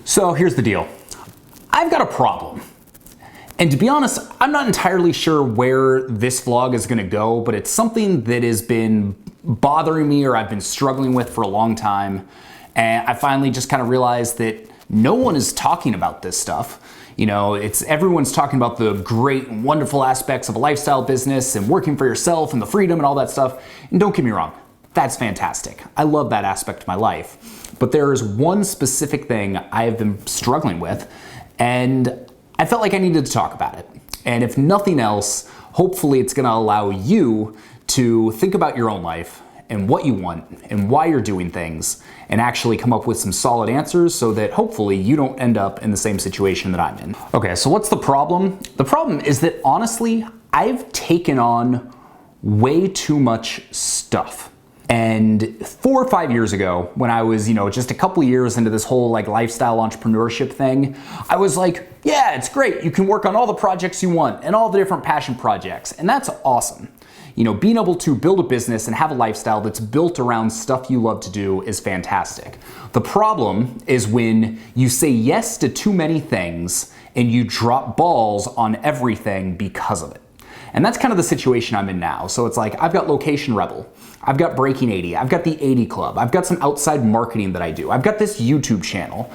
So here's the deal. I've got a problem. And to be honest, I'm not entirely sure where this vlog is gonna go, but it's something that has been bothering me or I've been struggling with for a long time. And I finally just kind of realized that no one is talking about this stuff. You know, everyone's talking about the great and wonderful aspects of a lifestyle business and working for yourself and the freedom and all that stuff. And don't get me wrong, that's fantastic. I love that aspect of my life. But there is one specific thing I have been struggling with, and I felt like I needed to talk about it. And if nothing else, hopefully it's gonna allow you to think about your own life and what you want and why you're doing things and actually come up with some solid answers so that hopefully you don't end up in the same situation that I'm in. Okay, so what's the problem? The problem is that honestly, I've taken on way too much stuff. And 4 or 5 years ago, when I was, just a couple years into this whole lifestyle entrepreneurship thing, I was like, yeah, it's great. You can work on all the projects you want and all the different passion projects. And that's awesome. Being able to build a business and have a lifestyle that's built around stuff you love to do is fantastic. The problem is when you say yes to too many things and you drop balls on everything because of it. And that's kind of the situation I'm in now. So it's like, I've got Location Rebel, I've got Breaking 80, I've got the 80 Club, I've got some outside marketing that I do, I've got this YouTube channel,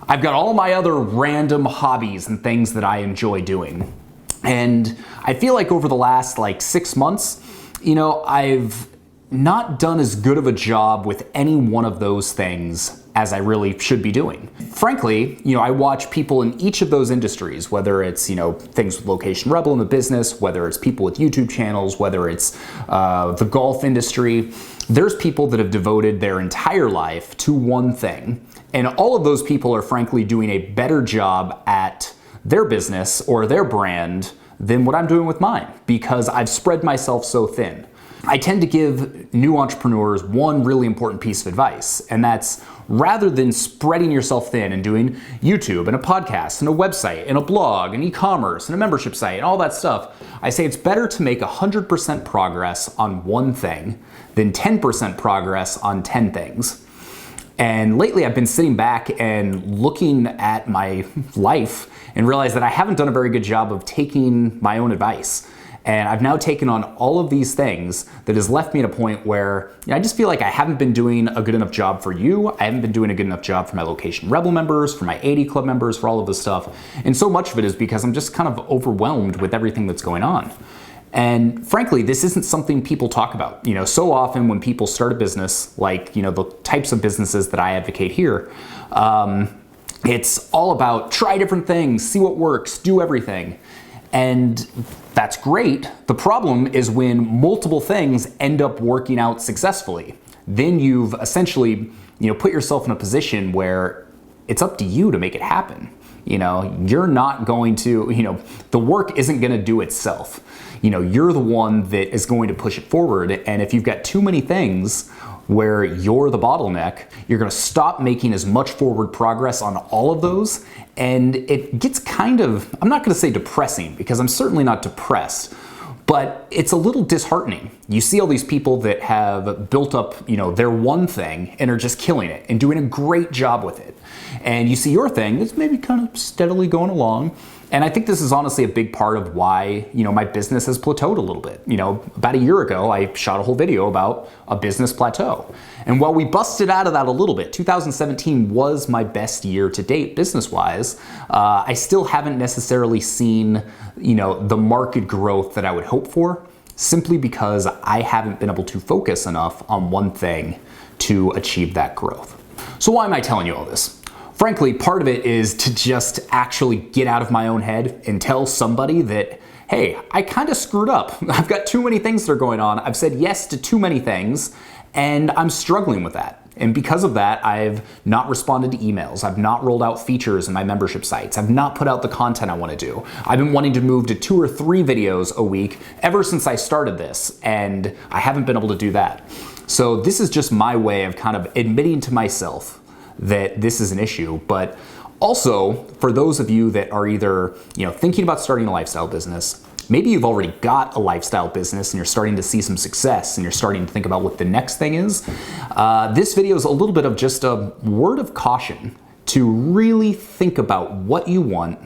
I've got all my other random hobbies and things that I enjoy doing. And I feel like over the last 6 months, I've not done as good of a job with any one of those things as I really should be doing. Frankly, I watch people in each of those industries, whether it's, things with Location Rebel in the business, whether it's people with YouTube channels, whether it's the golf industry. There's people that have devoted their entire life to one thing. And all of those people are frankly doing a better job at their business or their brand than what I'm doing with mine, because I've spread myself so thin. I tend to give new entrepreneurs one really important piece of advice, and that's rather than spreading yourself thin and doing YouTube and a podcast and a website and a blog and e-commerce and a membership site and all that stuff, I say it's better to make 100% progress on one thing than 10% progress on 10 things. And lately I've been sitting back and looking at my life and realized that I haven't done a very good job of taking my own advice. And I've now taken on all of these things that has left me at a point where I just feel like I haven't been doing a good enough job for you. I haven't been doing a good enough job for my Location Rebel members, for my 80 Club members, for all of this stuff. And so much of it is because I'm just kind of overwhelmed with everything that's going on. And frankly, this isn't something people talk about. So often when people start a business, the types of businesses that I advocate here, it's all about try different things, see what works, do everything. And that's great. The problem is when multiple things end up working out successfully. Then you've essentially, put yourself in a position where it's up to you to make it happen. You're not going to, the work isn't going to do itself. You're the one that is going to push it forward. And if you've got too many things where you're the bottleneck, you're gonna stop making as much forward progress on all of those. And it gets kind of, I'm not gonna say depressing, because I'm certainly not depressed, but it's a little disheartening. You see all these people that have built up, their one thing and are just killing it and doing a great job with it. And you see your thing that's maybe kind of steadily going along. And I think this is honestly a big part of why, my business has plateaued a little bit. About a year ago, I shot a whole video about a business plateau. And while we busted out of that a little bit, 2017 was my best year to date business-wise, I still haven't necessarily seen, the market growth that I would hope for, simply because I haven't been able to focus enough on one thing to achieve that growth. So why am I telling you all this? Frankly, part of it is to just actually get out of my own head and tell somebody that, hey, I kind of screwed up. I've got too many things that are going on. I've said yes to too many things, and I'm struggling with that. And because of that, I've not responded to emails. I've not rolled out features in my membership sites. I've not put out the content I want to do. I've been wanting to move to 2 or 3 videos a week ever since I started this, and I haven't been able to do that. So this is just my way of kind of admitting to myself that this is an issue, but also for those of you that are either, thinking about starting a lifestyle business, maybe you've already got a lifestyle business and you're starting to see some success and you're starting to think about what the next thing is. This video is a little bit of just a word of caution to really think about what you want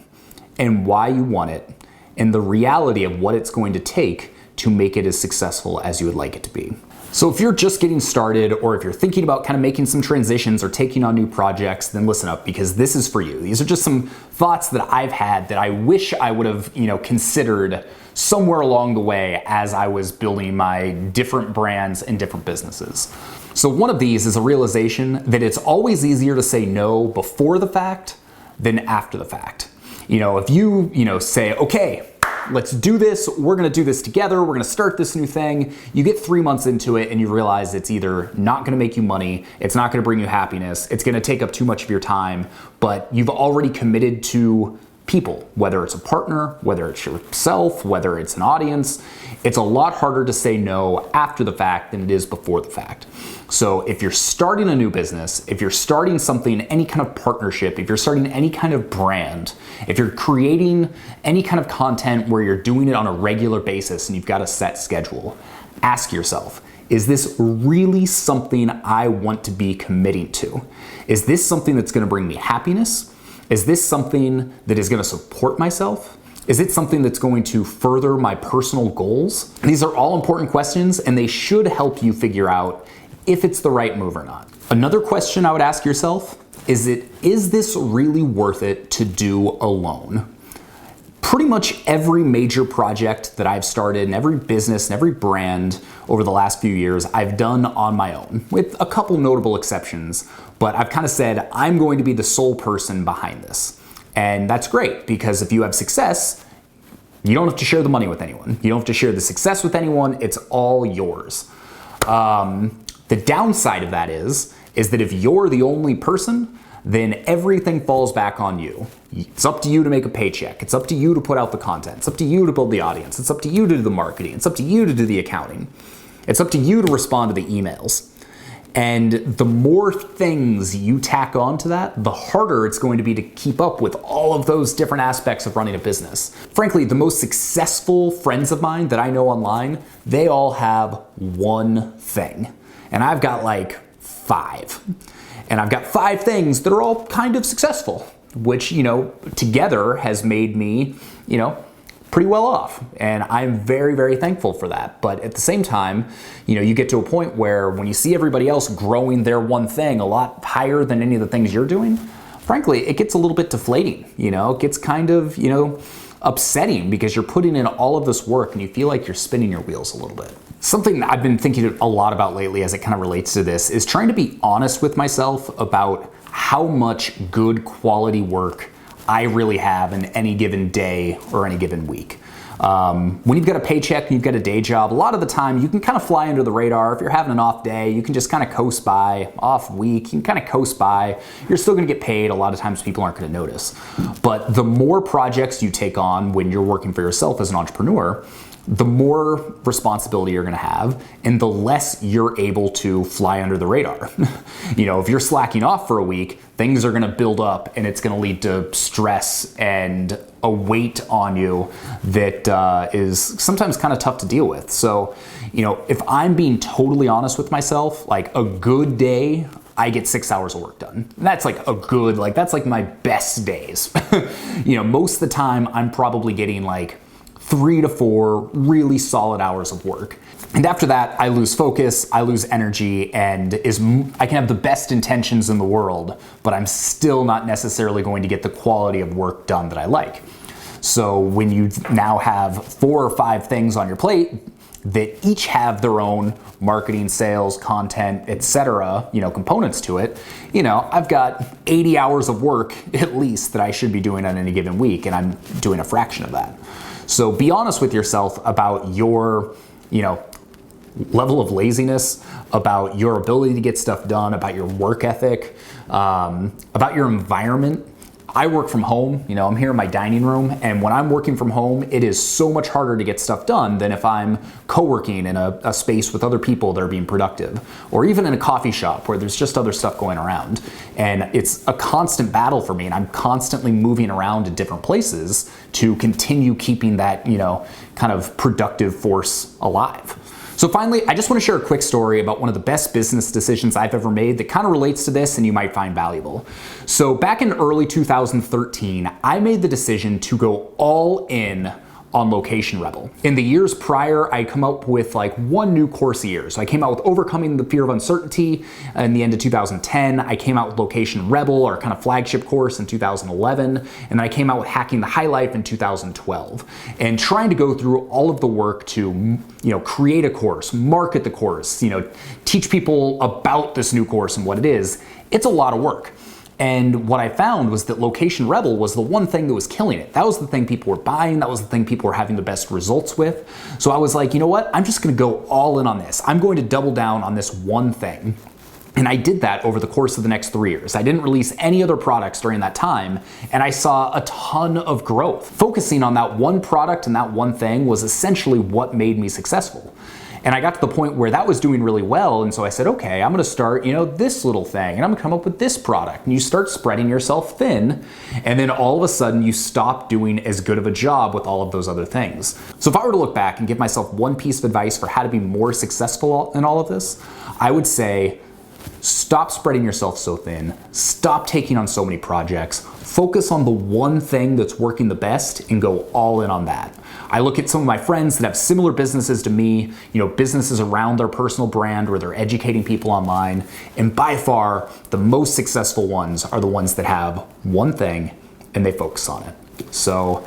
and why you want it and the reality of what it's going to take to make it as successful as you would like it to be. So if you're just getting started, or if you're thinking about kind of making some transitions or taking on new projects, then listen up, because this is for you. These are just some thoughts that I've had that I wish I would have, considered somewhere along the way as I was building my different brands and different businesses. So one of these is a realization that it's always easier to say no before the fact than after the fact. If you, say, okay, let's do this, we're gonna do this together, we're gonna start this new thing, you get 3 months into it and you realize it's either not gonna make you money, it's not gonna bring you happiness, it's gonna take up too much of your time, but you've already committed to people, whether it's a partner, whether it's yourself, whether it's an audience. It's a lot harder to say no after the fact than it is before the fact. So if you're starting a new business, if you're starting something, any kind of partnership, if you're starting any kind of brand, if you're creating any kind of content where you're doing it on a regular basis and you've got a set schedule, ask yourself, is this really something I want to be committing to? Is this something that's gonna bring me happiness? Is this something that is gonna support myself? Is it something that's going to further my personal goals? These are all important questions, and they should help you figure out if it's the right move or not. Another question I would ask yourself is this really worth it to do alone? Pretty much every major project that I've started and every business and every brand over the last few years, I've done on my own, with a couple notable exceptions, but I've kind of said, I'm going to be the sole person behind this. And that's great, because if you have success, you don't have to share the money with anyone. You don't have to share the success with anyone. It's all yours. The downside of that is that if you're the only person, then everything falls back on you. It's up to you to make a paycheck. It's up to you to put out the content. It's up to you to build the audience. It's up to you to do the marketing. It's up to you to do the accounting. It's up to you to respond to the emails. And the more things you tack on to that, the harder it's going to be to keep up with all of those different aspects of running a business. Frankly, the most successful friends of mine that I know online, they all have one thing. And I've got like 5. And I've got 5 things that are all kind of successful, which, together has made me, pretty well off. And I'm very, very thankful for that. But at the same time, you get to a point where when you see everybody else growing their one thing a lot higher than any of the things you're doing, frankly, it gets a little bit deflating. It gets kind of, upsetting, because you're putting in all of this work and you feel like you're spinning your wheels a little bit. Something that I've been thinking a lot about lately as it kind of relates to this is trying to be honest with myself about how much good quality work I really have in any given day or any given week. When you've got a paycheck and you've got a day job, a lot of the time you can kind of fly under the radar. If you're having an off day, you can just kind of coast by. Off week, you can kind of coast by. You're still gonna get paid. A lot of times people aren't gonna notice. But the more projects you take on when you're working for yourself as an entrepreneur, the more responsibility you're gonna have and the less you're able to fly under the radar. If you're slacking off for a week, things are gonna build up and it's gonna lead to stress and a weight on you that is sometimes kind of tough to deal with. So, if I'm being totally honest with myself, like a good day, I get 6 hours of work done. That's like that's like my best days. Most of the time I'm probably getting like 3 to 4 really solid hours of work. And after that, I lose focus, I lose energy, and I can have the best intentions in the world, but I'm still not necessarily going to get the quality of work done that I like. So when you now have 4 or 5 things on your plate that each have their own marketing, sales, content, etc., components to it, I've got 80 hours of work at least that I should be doing on any given week, and I'm doing a fraction of that. So be honest with yourself about your, level of laziness, about your ability to get stuff done, about your work ethic, about your environment. I work from home, I'm here in my dining room, and when I'm working from home, it is so much harder to get stuff done than if I'm co-working in a space with other people that are being productive, or even in a coffee shop where there's just other stuff going around. And it's a constant battle for me, and I'm constantly moving around to different places to continue keeping that, kind of productive force alive. So finally, I just want to share a quick story about one of the best business decisions I've ever made that kind of relates to this and you might find valuable. So back in early 2013, I made the decision to go all in on Location Rebel. In the years prior, I come up with like one new course a year. So I came out with Overcoming the Fear of Uncertainty in the end of 2010. I came out with Location Rebel, our kind of flagship course, in 2011. And then I came out with Hacking the High Life in 2012. And trying to go through all of the work to, create a course, market the course, teach people about this new course and what it is, it's a lot of work. And what I found was that Location Rebel was the one thing that was killing it. That was the thing people were buying. That was the thing people were having the best results with. So I was like, you know what? I'm just going to go all in on this. I'm going to double down on this one thing. And I did that over the course of the next 3 years. I didn't release any other products during that time, and I saw a ton of growth. Focusing on that one product and that one thing was essentially what made me successful. And I got to the point where that was doing really well, and so I said, okay, I'm gonna start, this little thing, and I'm gonna come up with this product. And you start spreading yourself thin, and then all of a sudden you stop doing as good of a job with all of those other things. So if I were to look back and give myself one piece of advice for how to be more successful in all of this, I would say, stop spreading yourself so thin, stop taking on so many projects, focus on the one thing that's working the best and go all in on that. I look at some of my friends that have similar businesses to me, businesses around their personal brand where they're educating people online, and by far the most successful ones are the ones that have one thing and they focus on it. So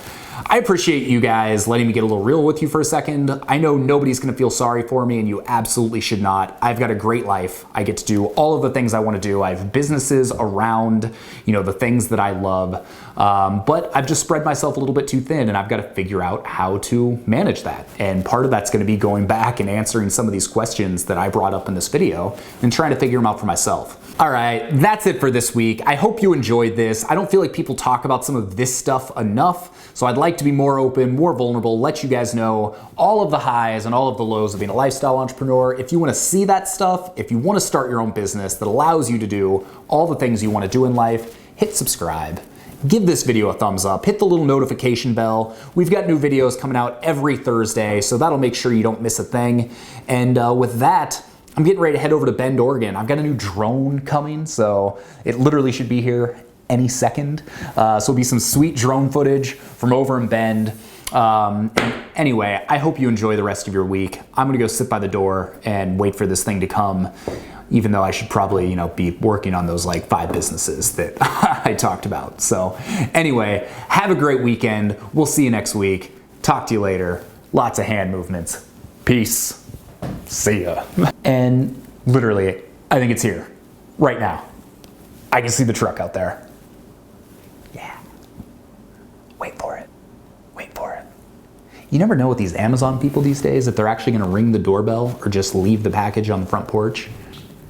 I appreciate you guys letting me get a little real with you for a second. I know nobody's gonna feel sorry for me, and you absolutely should not. I've got a great life. I get to do all of the things I wanna do. I have businesses around, the things that I love. But I've just spread myself a little bit too thin, and I've got to figure out how to manage that. And part of that's gonna be going back and answering some of these questions that I brought up in this video and trying to figure them out for myself. All right, that's it for this week. I hope you enjoyed this. I don't feel like people talk about some of this stuff enough, so I'd like to be more open, more vulnerable, let you guys know all of the highs and all of the lows of being a lifestyle entrepreneur. If you want to see that stuff, if you want to start your own business that allows you to do all the things you want to do in life, hit subscribe. Give this video a thumbs up, hit the little notification bell. We've got new videos coming out every Thursday, so that'll make sure you don't miss a thing. And with that, I'm getting ready to head over to Bend, Oregon. I've got a new drone coming, so it literally should be here any second. So it'll be some sweet drone footage from over in Bend. And anyway, I hope you enjoy the rest of your week. I'm gonna go sit by the door and wait for this thing to come, even though I should probably, be working on those like 5 businesses that I talked about. So anyway, have a great weekend. We'll see you next week. Talk to you later. Lots of hand movements. Peace. See ya. And literally, I think it's here, right now. I can see the truck out there. Yeah. Wait for it. Wait for it. You never know with these Amazon people these days if they're actually gonna ring the doorbell or just leave the package on the front porch.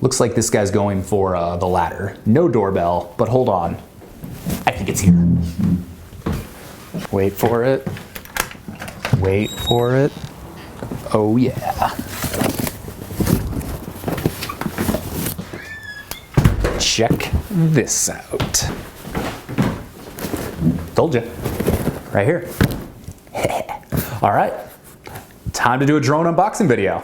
Looks like this guy's going for the latter. No doorbell, but hold on. I think it's here. Wait for it. Wait for it. Oh yeah. Check this out. Told you. Right here. All right. Time to do a drone unboxing video.